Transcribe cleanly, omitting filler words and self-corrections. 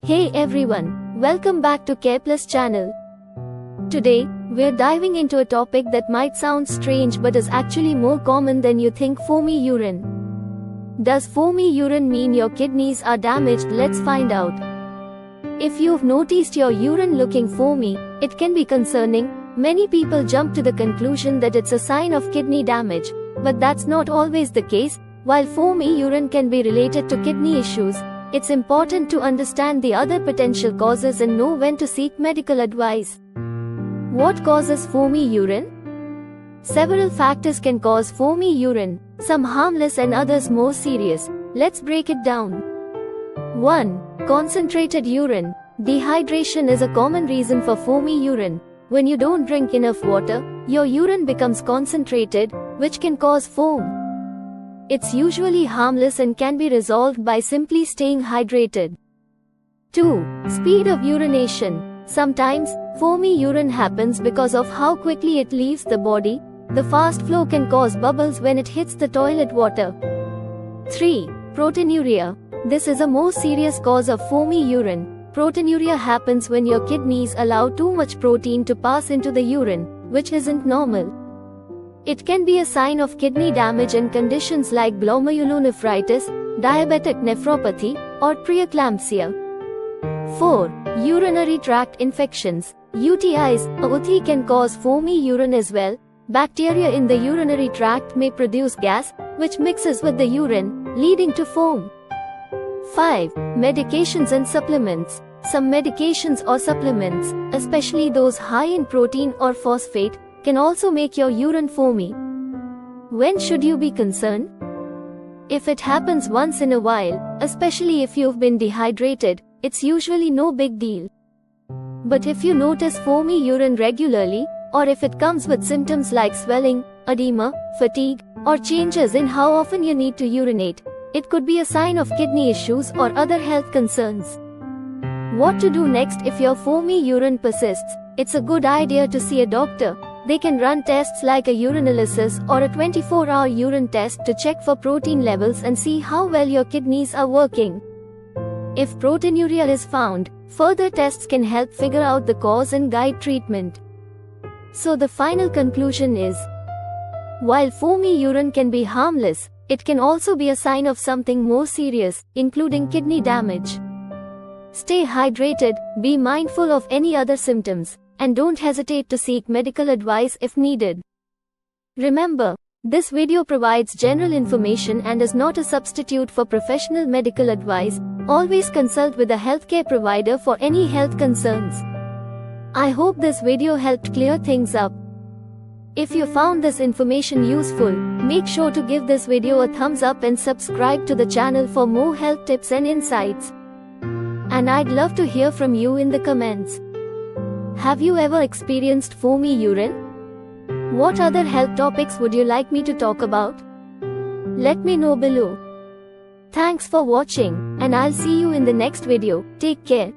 Hey everyone, welcome back to Care Plus channel. Today, we're diving into a topic that might sound strange but is actually more common than you think: foamy urine. Does foamy urine mean your kidneys are damaged? Let's find out. If you've noticed your urine looking foamy, it can be concerning. Many people jump to the conclusion that it's a sign of kidney damage, but that's not always the case. While foamy urine can be related to kidney issues, it's important to understand the other potential causes and know when to seek medical advice. What causes foamy urine? Several factors can cause foamy urine, some harmless and others more serious. Let's break it down. 1. Concentrated urine. Dehydration is a common reason for foamy urine. When you don't drink enough water, your urine becomes concentrated, which can cause foam. It's usually harmless and can be resolved by simply staying hydrated. 2. Speed of urination. Sometimes, foamy urine happens because of how quickly it leaves the body. The fast flow can cause bubbles when it hits the toilet water. 3. Proteinuria. This is a more serious cause of foamy urine. Proteinuria happens when your kidneys allow too much protein to pass into the urine, which isn't normal. It can be a sign of kidney damage in conditions like glomerulonephritis, diabetic nephropathy, or preeclampsia. 4. Urinary tract infections. UTIs, UTI can cause foamy urine as well. Bacteria in the urinary tract may produce gas, which mixes with the urine, leading to foam. 5. Medications and supplements. Some medications or supplements, especially those high in protein or phosphate, can also make your urine foamy. When should you be concerned? If it happens once in a while, especially if you've been dehydrated, it's usually no big deal. But if you notice foamy urine regularly, or if it comes with symptoms like swelling, edema, fatigue, or changes in how often you need to urinate, it could be a sign of kidney issues or other health concerns. What to do next if your foamy urine persists? It's a good idea to see a doctor. They can run tests like a urinalysis or a 24-hour urine test to check for protein levels and see how well your kidneys are working. If proteinuria is found, further tests can help figure out the cause and guide treatment. So the final conclusion is, while foamy urine can be harmless, it can also be a sign of something more serious, including kidney damage. Stay hydrated, be mindful of any other symptoms, and don't hesitate to seek medical advice if needed. Remember, this video provides general information and is not a substitute for professional medical advice. Always consult with a healthcare provider for any health concerns. I hope this video helped clear things up. If you found this information useful, make sure to give this video a thumbs up and subscribe to the channel for more health tips and insights. And I'd love to hear from you in the comments. Have you ever experienced foamy urine? What other health topics would you like me to talk about? Let me know below. Thanks for watching, and I'll see you in the next video. Take care.